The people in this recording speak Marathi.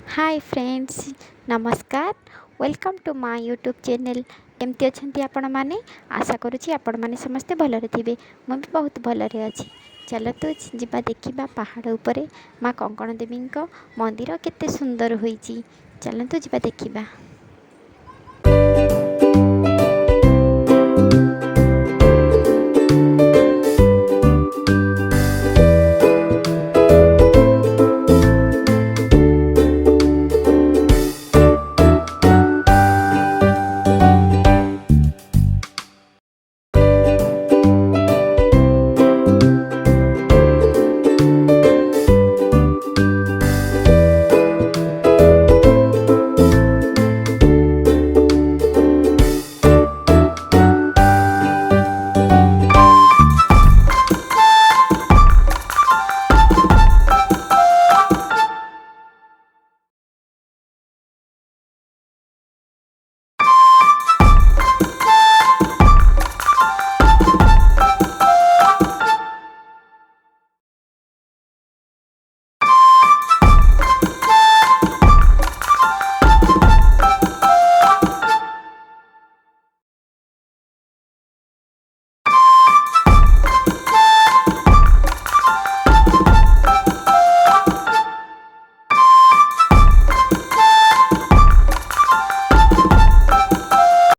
हाय फ्रेंड्स, नमस्कार। Welcome to my YouTube channel. केमती अच्छी आपण मैंने आशा करुँची आपण मैंने समस्ते भलरे थे। मुझे भी बहुत भलरे अच्छी। चलतु ଯିବା ଦେଖିବା ପାହାଡ଼ ଉପରେ ମା କଙ୍କଣ ଦେବୀଙ୍କ ମନ୍ଦିର କେତେ ସୁନ୍ଦର ହୋଇଛି। ଚାଲନ୍ତୁ ଯିବା ଦେଖିବା।